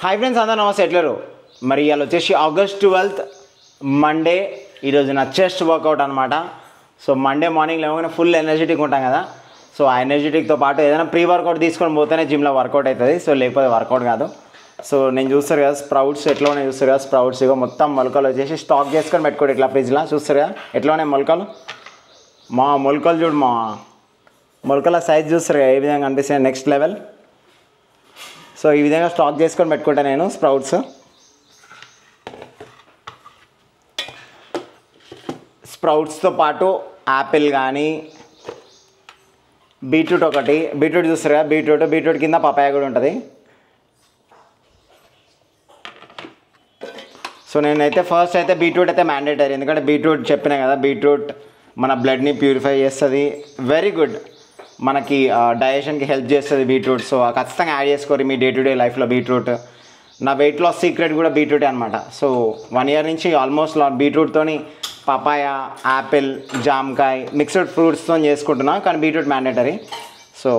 Hi friends, అందరూ నమస్తే. ఎట్లరు మరి ఇవాళ వచ్చేసి August 12th మండే. ఈరోజు నా చెస్ట్ వర్కౌట్ అనమాట. సో మండే మార్నింగ్ లేవగానే ఫుల్ ఎనర్జెటిక్ ఉంటాం కదా. సో ఆ ఎనర్జెటిక్తో పాటు ఏదైనా ప్రీ వర్కౌట్ తీసుకొని పోతేనే జిమ్లో వర్కౌట్ అవుతుంది. సో లేకపోతే వర్కౌట్ కాదు. సో నేను చూస్తారు కదా స్ప్రౌట్స్ ఎట్లా ఉన్నాయి, చూస్తారు కదా స్ప్రౌట్స్ ఇగో మొత్తం మొలకలు వచ్చేసి స్టాక్ చేసుకొని పెట్టుకోండి ఇట్లా ఫ్రిడ్జ్లో. చూస్తారు కదా ఎట్లా ఉన్నాయి మొలకలు. మా మొలకలు చూడు, మా మొలకల సైజ్ చూస్తారు కదా ఏ విధంగా అనిపిస్తుంది, నెక్స్ట్ లెవెల్. సో ఈ విధంగా స్టాక్ చేసుకొని పెట్టుకుంటా నేను స్ప్రౌట్స్. స్ప్రౌట్స్తో పాటు యాపిల్ కానీ బీట్రూట్ ఒకటి, బీట్రూట్ చూస్తారు కదా బీట్రూట్ కింద పపాయ కూడా ఉంటుంది. సో నేనైతే ఫస్ట్ అయితే బీట్రూట్ అయితే మ్యాండేటరీ, ఎందుకంటే బీట్రూట్ చెప్పినా కదా బీట్రూట్ మన బ్లడ్ని ప్యూరిఫై చేస్తుంది, వెరీ గుడ్, మనకి డైజెషన్కి హెల్ప్ చేస్తుంది బీట్రూట్. సో ఖచ్చితంగా యాడ్ చేసుకోరు మీ డే టు డే లైఫ్లో బీట్రూట్. నా వెయిట్ లాస్ సీక్రెట్ కూడా బీట్రూటే అనమాట. సో 1 year నుంచి ఆల్మోస్ట్ బీట్రూట్తోని పపాయ, యాపిల్, జామకాయ మిక్స్డ్ ఫ్రూట్స్తో చేసుకుంటున్నా, కానీ బీట్రూట్ మ్యాండేటరీ. సో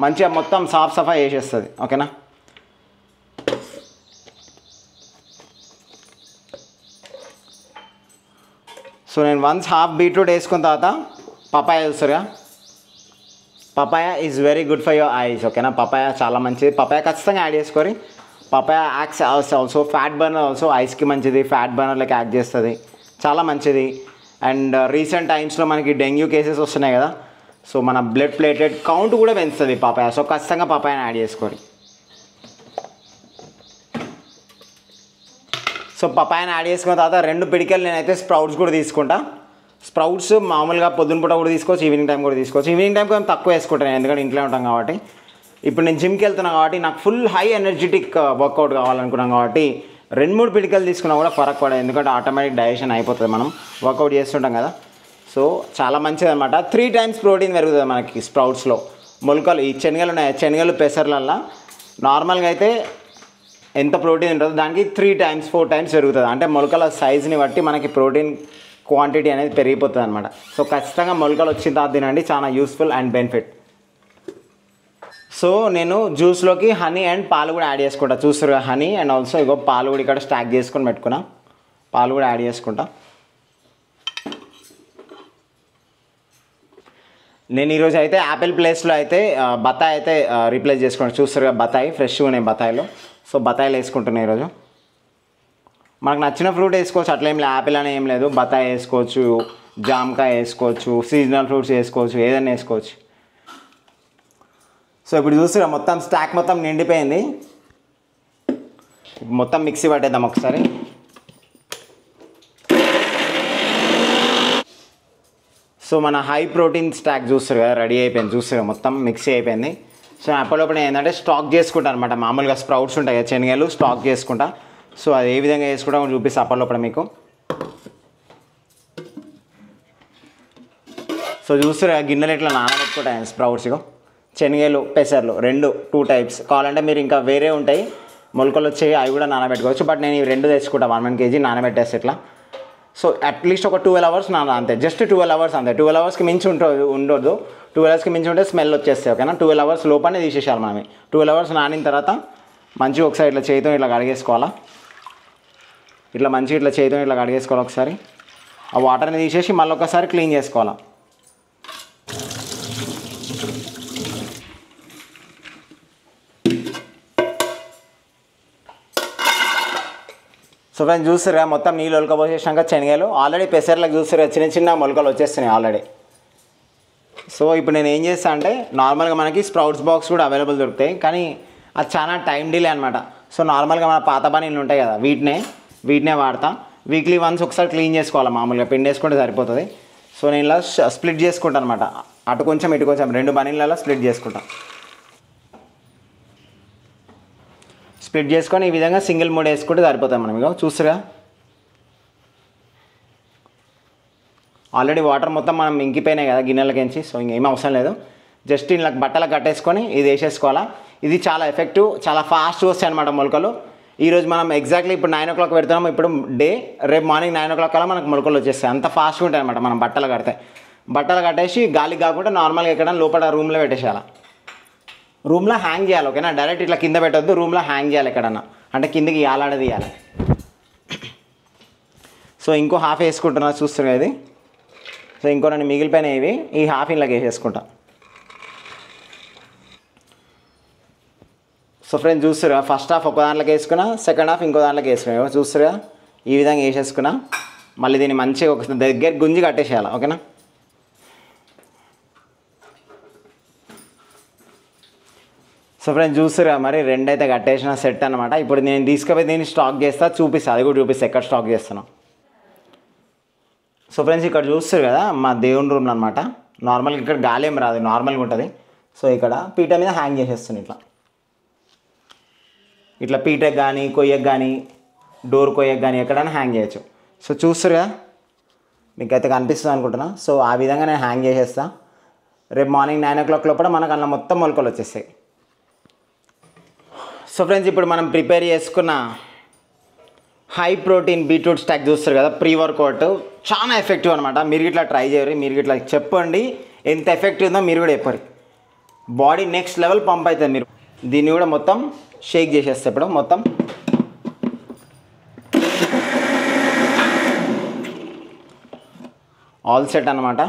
మంచిగా మొత్తం సాఫ్ సఫా చేసేస్తుంది. ఓకేనా. సో నేను వన్స్ హాఫ్ బీట్రూట్ వేసుకున్న తర్వాత పపాయ చూస్తారుగా, papaya is very good for your eyes. ఓకేనా. పపాయ చాలా మంచిది, పపాయ ఖచ్చితంగా యాడ్ చేసుకోరి. Papaya acts also fat burner, also ఐస్కి మంచిది, ఫ్యాట్ బర్నర్లోకి యాక్ట్ చేస్తుంది, చాలా మంచిది. అండ్ రీసెంట్ టైమ్స్లో మనకి డెంగ్యూ కేసెస్ వస్తున్నాయి కదా. సో మన బ్లడ్ ప్లేటెడ్ కౌంట్ కూడా పెంచుతుంది పపాయ. సో ఖచ్చితంగా పపాయని యాడ్ చేసుకోరి. సో పపాయని యాడ్ చేసుకున్న తర్వాత 2 పిడికెలు నేనైతే స్ప్రౌట్స్ కూడా తీసుకుంటా. స్ప్రౌట్స్ మామూలుగా పొద్దున పూట కూడా తీసుకోవచ్చు, ఈవినింగ్ టైం కూడా తీసుకోవచ్చు. ఈవినింగ్ టైం కొంచెం తక్కువ వేసుకుంటాను, ఎందుకంటే ఇంట్లో ఉంటాం కాబట్టి. ఇప్పుడు నేను జిమ్కి వెళ్తున్నాను కాబట్టి నాకు ఫుల్ హై ఎనర్జెటిక్ వర్కౌట్ కావాలనుకున్నాను కాబట్టి 2-3 పిడికలు తీసుకున్నా కూడా ఫరక్ పడదు, ఎందుకంటే ఆటోమేటిక్ డైజెషన్ అయిపోతుంది మనం వర్కౌట్ చేస్తుంటాం కదా. సో చాలా మంచిది అనమాట. 3 times ప్రోటీన్ పెరుగుతుంది మనకి స్ప్రౌట్స్లో. మొలకలు ఈ శనగలు ఉన్నాయి, శనగలు పెసర్లల్లో నార్మల్గా అయితే ఎంత ప్రోటీన్ ఉంటుందో దానికి 3 times 4 times పెరుగుతుంది. అంటే మొలకల సైజుని బట్టి మనకి ప్రోటీన్ క్వాంటిటీ అనేది పెరిగిపోతుంది అనమాట. సో ఖచ్చితంగా మొలకలు వచ్చిన తర్వాత తినండి, చాలా యూస్ఫుల్ అండ్ బెనిఫిట్. సో నేను జ్యూస్లోకి హనీ అండ్ పాలు కూడా యాడ్ చేసుకుంటా. చూస్తారు హనీ అండ్ ఆల్సో ఇగో పాలు కూడా ఇక్కడ స్టాక్ చేసుకొని పెట్టుకున్నా, పాలు కూడా యాడ్ చేసుకుంటా. నేను ఈరోజు అయితే యాపిల్ ప్లేస్లో అయితే బత్తాయి అయితే రీప్లేస్ చేసుకుంటాను. చూస్తారు బత్తాయి ఫ్రెష్గా ఉన్నాయి బత్తాయిలు. సో బత్తాయిలు వేసుకుంటున్నాను ఈరోజు. మనకు నచ్చిన ఫ్రూట్ వేసుకోవచ్చు, అట్లా ఏం లేదు, యాపిల్ అని ఏం లేదు. బత్తాయి వేసుకోవచ్చు, జామకాయ వేసుకోవచ్చు, సీజనల్ ఫ్రూట్స్ వేసుకోవచ్చు, ఏదైనా వేసుకోవచ్చు. సో ఇప్పుడు చూస్తున్నా మొత్తం స్టాక్ మొత్తం నిండిపోయింది. మొత్తం మిక్సీ పట్టేద్దాం ఒకసారి. సో మన హై ప్రోటీన్ స్టాక్ చూస్తారు కదా రెడీ అయిపోయింది. చూస్తారు మొత్తం మిక్సీ అయిపోయింది. సో అప్పటిలోపు ఏంటంటే స్టాక్ చేసుకుంటాను అనమాట. మామూలుగా స్ప్రౌట్స్ ఉంటాయి కదా శనగలు, స్టాక్ చేసుకుంటా. సో అది ఏ విధంగా వేసుకుంటా చూపిస్తా అప్పటిలోపల మీకు. సో చూస్తారు గిన్నెలు ఇట్లా నానబెట్టుకుంటాను స్ప్రౌట్స్. శనగలు పెసర్లు 2 types కావాలంటే మీరు ఇంకా వేరే ఉంటాయి మొలకలు వచ్చాయి అవి కూడా నానబెట్టుకోవచ్చు. బట్ నేను ఇవి 2 తెచ్చుకుంటా, 1 kg నానబెట్టేస్తే ఇట్లా. సో అట్లీస్ట్ ఒక 12 hours నాన, అంతే, జస్ట్ 12 hours అంతే. 12 hours మించి ఉండొద్దు. 12 hours మించి ఉంటే స్మెల్ వచ్చేస్తాయి. ఓకేనా. 12 hours లోపలనే తీసేసాలి మనం. 12 hours నానిన తర్వాత మంచిగా ఒకసారి ఇట్లా చేతితో ఇట్లా కడిగేసుకోవాలా. ఇట్లా మంచిగా ఇట్లా చేతితో ఇట్లా కడిగేసుకోవాలి ఒకసారి. ఆ వాటర్ని తీసేసి మళ్ళీ ఒకసారి క్లీన్ చేసుకోవాలా. సో ఫ్రెండ్స్ చూస్తారు మొత్తం నీళ్ళు ఒలకపోసేసాక శనగలు ఆల్రెడీ పెసర్లకు చూస్తారు చిన్న మొలకలు వచ్చేస్తున్నాయి ఆల్రెడీ. సో ఇప్పుడు నేను ఏం చేస్తాను అంటే నార్మల్గా మనకి స్ప్రౌట్స్ బాక్స్ కూడా అవైలబుల్ దొరుకుతాయి, కానీ అది చాలా టైం డిలే అనమాట. సో నార్మల్గా మన పాత పనీళ్ళు ఉంటాయి కదా వీటినే వాడతా. వీక్లీ వన్స్ ఒకసారి క్లీన్ చేసుకోవాలి, మామూలుగా పిండి వేసుకుంటే సరిపోతుంది. సో నేను ఇలా స్ప్లిట్ చేసుకుంటాను అనమాట, అటు కొంచెం ఇటు కొంచెం 2 బనీళ్ళలో స్ప్లిట్ చేసుకుంటాను. స్ప్లిట్ చేసుకొని ఈ విధంగా సింగిల్ మోడ్ వేసుకుంటే సరిపోతాయి మనం. ఇక చూస్తుగా ఆల్రెడీ వాటర్ మొత్తం మనం ఇంకిపోయినాయి కదా గిన్నెలకించి. సో ఇంకేం అవసరం లేదు, జస్ట్ ఇలా బట్టలకు కట్టేసుకొని ఇది వేసేసుకోవాలా. ఇది చాలా ఎఫెక్టివ్, చాలా ఫాస్ట్ వస్తాయి అనమాట మొలకలు. ఈరోజు మనం ఎగ్జాక్ట్లీ ఇప్పుడు 9 o'clock పెడతాం, ఇప్పుడు డే రేపు మార్నింగ్ 9 o'clock కల్లా మనకు మొలకలు వచ్చేస్తాయి. అంత ఫాస్ట్గా ఉంటాయి అనమాట. మనం బట్టలు కట్టేసి గాలికి కాకుండా నార్మల్గా ఎక్కడ లోపల రూమ్లో పెట్టేసేయాలి. రూమ్లో హ్యాంగ్ చేయాలి. ఓకేనా. డైరెక్ట్ ఇట్లా కింద పెట్టొద్దు, రూమ్లో హ్యాంగ్ చేయాలి ఎక్కడన్నా. అంటే కిందికి యాలాడది ఇవ్వాలి. సో ఇంకో హాఫ్ వేసుకుంటున్నా చూస్తున్నా ఇది. సో ఇంకో నేను మిగిలిపోయినాయి ఇవి, ఈ హాఫ్ ఇలాగ వేసేసుకుంటా. సో ఫ్రెండ్స్ చూస్తురా, ఫస్ట్ హాఫ్ ఒక దాంట్లోకి వేసుకున్నా, సెకండ్ హాఫ్ ఇంకో దాంట్లోకి వేసుకున్నా. చూస్తురా ఈ విధంగా వేసేసుకున్నా. మళ్ళీ దీన్ని మంచిగా ఒక దగ్గర గుంజి కట్టేసేయాలి. ఓకేనా? సో ఫ్రెండ్స్ చూస్తురా మరి రెండైతే కట్టేసిన సెట్ అనమాట. ఇప్పుడు నేను తీసుకుపోయి దీన్ని స్టాక్ చేస్తా, చూపిస్తా, అది కూడా చూపిస్తా ఎక్కడ స్టాక్ చేస్తాను. సో ఫ్రెండ్స్ ఇక్కడ చూస్తారు కదా మా దేవుని రూమ్ అనమాట. నార్మల్గా ఇక్కడ గాలి ఏం రాదు, నార్మల్గా ఉంటుంది. సో ఇక్కడ పీట మీద హ్యాంగ్ చేసేస్తాను ఇట్లా. ఇట్లా పీటకు కానీ కొయ్యకు కానీ డోర్ కొయ్యకు కానీ ఎక్కడైనా హ్యాంగ్ చేయొచ్చు. సో చూస్తారు కదా మీకైతే కనిపిస్తుంది అనుకుంటున్నా. సో ఆ విధంగా నేను హ్యాంగ్ చేసేస్తా. రేపు మార్నింగ్ 9 o'clock లోపల మనకు అలా మొత్తం మొలకలు వచ్చేస్తాయి. సో ఫ్రెండ్స్ ఇప్పుడు మనం ప్రిపేర్ చేసుకున్న హై ప్రోటీన్ బీట్రూట్ స్టాక్ చూస్తారు కదా, ప్రీ వర్కౌట్ చాలా ఎఫెక్టివ్ అనమాట. మీరు ఇట్లా ట్రై చేయరు, మీరు ఇట్లా చెప్పండి ఎంత ఎఫెక్టివ్ ఉందో మీరు కూడా చెప్పరు. బాడీ నెక్స్ట్ లెవెల్ పంప్ అవుతుంది. మీరు దీన్ని కూడా మొత్తం షేక్ చేసేస్తే ఇప్పుడు మొత్తం ఆల్ సెట్ అనమాట.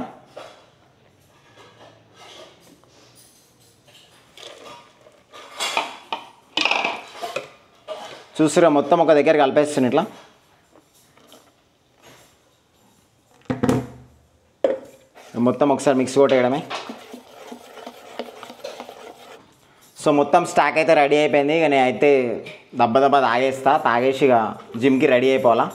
చూస్తురా మొత్తం ఒక దగ్గర కలిపేస్తుంది ఇట్లా. మొత్తం ఒకసారి మిక్స్ కొట్టేయడమే. సో మొత్తం స్టాక్ అయితే రెడీ అయిపోయింది. ఇక నేను అయితే దబ్బ తాగేస్తా, తాగేసి ఇక జిమ్కి రెడీ అయిపోవాలా.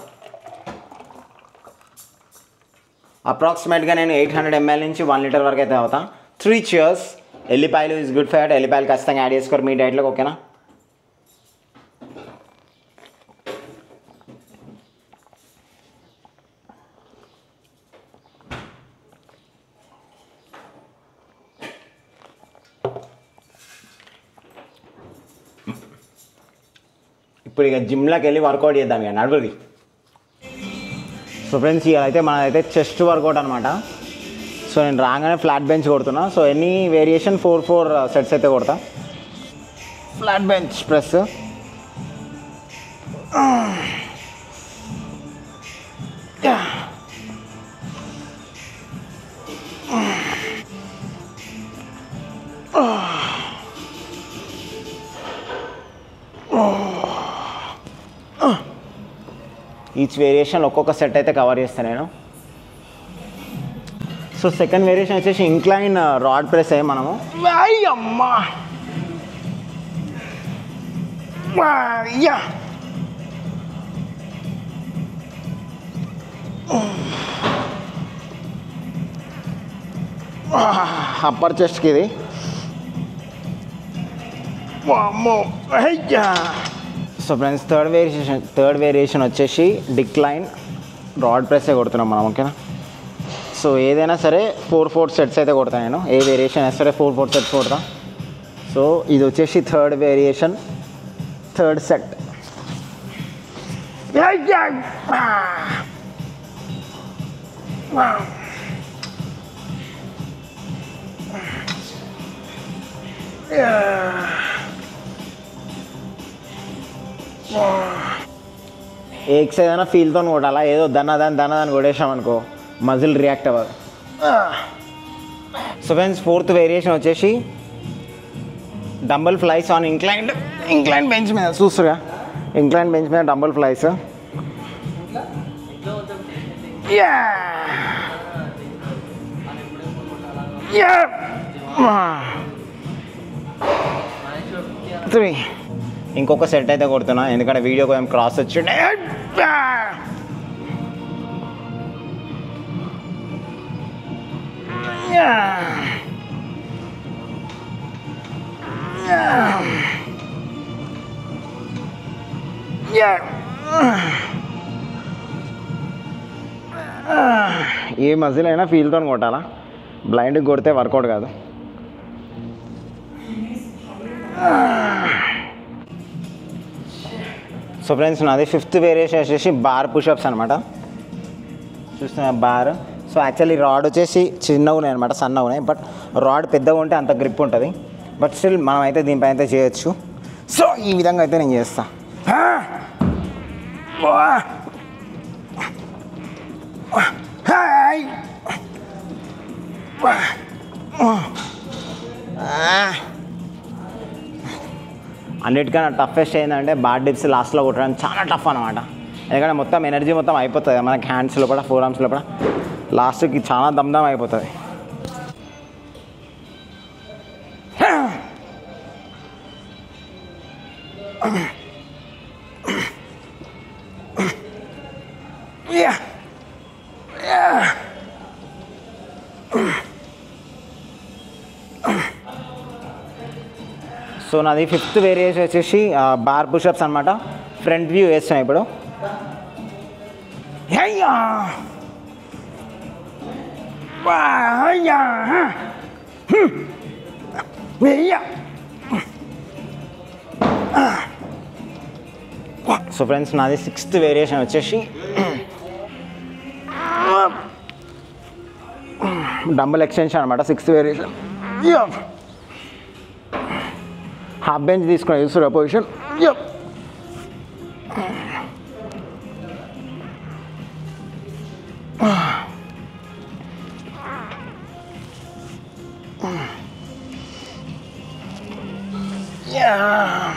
అప్రాక్సిమేట్గా నేను 800 ml నుంచి 1 లీటర్ వరకు అయితే అవుతా. 3 cheers. ఎల్లిపాయలు ఈజ్ గుడ్ ఫ్యాట్, ఎల్లిపాయలు ఖచ్చితంగా యాడ్ చేసుకోరు మీ డైట్లోకి. ఓకేనా? ఇప్పుడు ఇక జిమ్లోకి వెళ్ళి వర్కౌట్ చేద్దాం ఇక నడుపుకి. సో ఫ్రెండ్స్ ఇక అయితే మనదైతే చెస్ట్ వర్కౌట్ అనమాట. సో నేను రాగానే ఫ్లాట్ బెంచ్ కొడుతున్నా. సో ఎనీ వేరియేషన్ 4 సెట్స్ అయితే కొడతా. Flat bench press, each variation ఒక్కొక్క సెట్ అయితే కవర్ చేస్తాను నేను. సో సెకండ్ వేరియేషన్ వచ్చేసి ఇంక్లైన్ రాడ్ ప్రెస్ అయ్యి మనము అమ్మా అప్పర్ చెస్ట్కి ఇది. సో ఫ్రెండ్స్ థర్డ్ వేరియేషన్ వచ్చేసి డిక్లైన్ రాడ్ ప్రెస్సే కొడుతున్నాం మనం. ఓకేనా? సో ఏదైనా సరే 4 సెట్స్ అయితే కొడతాను నేను. ఏ వేరియేషన్ అయినా సరే 4 సెట్స్ కొడతా. సో ఇది వచ్చేసి థర్డ్ వేరియేషన్, థర్డ్ సెట్. ఏ ఎక్సైజ్ అయినా ఫీల్తో కొట్టాలా. ఏదో దన్నదాన్ని కొట్టేసామనుకో మజిల్ రియాక్ట్ అవ్వదు. సో ఫ్రెండ్స్ ఫోర్త్ వేరియేషన్ వచ్చేసి dumbbell flies on incline bench మీద. చూస్తుగా ఇంక్లైన్ బెంచ్ మీద డంబల్ ఫ్లైస్. ఇంకొక సెట్ అయితే కొడుతున్నా ఎందుకంటే వీడియో కొంచెం క్రాస్ వచ్చిండే. ఏ మజిల్ అయినా ఫీల్తో కొట్టాలా, బ్లైండ్కి కొడితే వర్కౌట్ కాదు. సో ఫ్రెండ్స్ నాది ఫిఫ్త్ వేరియేషన్ వచ్చేసి బార్ పుషప్స్ అనమాట. చూస్తున్నా బార్. సో యాక్చువల్లీ రాడ్ వచ్చేసి చిన్నగా ఉన్నాయి అనమాట, సన్నగా ఉన్నాయి. బట్ రాడ్ పెద్దగా ఉంటే అంత గ్రిప్ ఉంటుంది. బట్ స్టిల్ మనం అయితే దీనిపైన అయితే చేయొచ్చు. సో ఈ విధంగా అయితే నేను చేస్తాను. అన్నిటికన్నా టఫెస్ట్ ఏంటంటే బార్ డిప్స్ లాస్ట్లో కొట్టడం చాలా టఫ్ అనమాట. ఎందుకంటే మొత్తం ఎనర్జీ మొత్తం అయిపోతుంది మనకి హ్యాండ్స్లో కూడా, ఫోర్ ఆర్మ్స్లో కూడా. లాస్ట్కి చాలా దమ్దమ్ అయిపోతుంది. సో నాది 5th వేరియేషన్ వచ్చేసి బార్ పుషప్స్ అనమాట. ఫ్రంట్ వ్యూ వేస్తాం ఇప్పుడు. సో ఫ్రెండ్స్ నాది 6th వేరియేషన్ వచ్చేసి డంబుల్ ఎక్స్టెన్షన్ అనమాట. 6th variation. హాఫ్ బెంచ్ తీసుకుని చూస్తున్నా పొజిషన్. Yeah.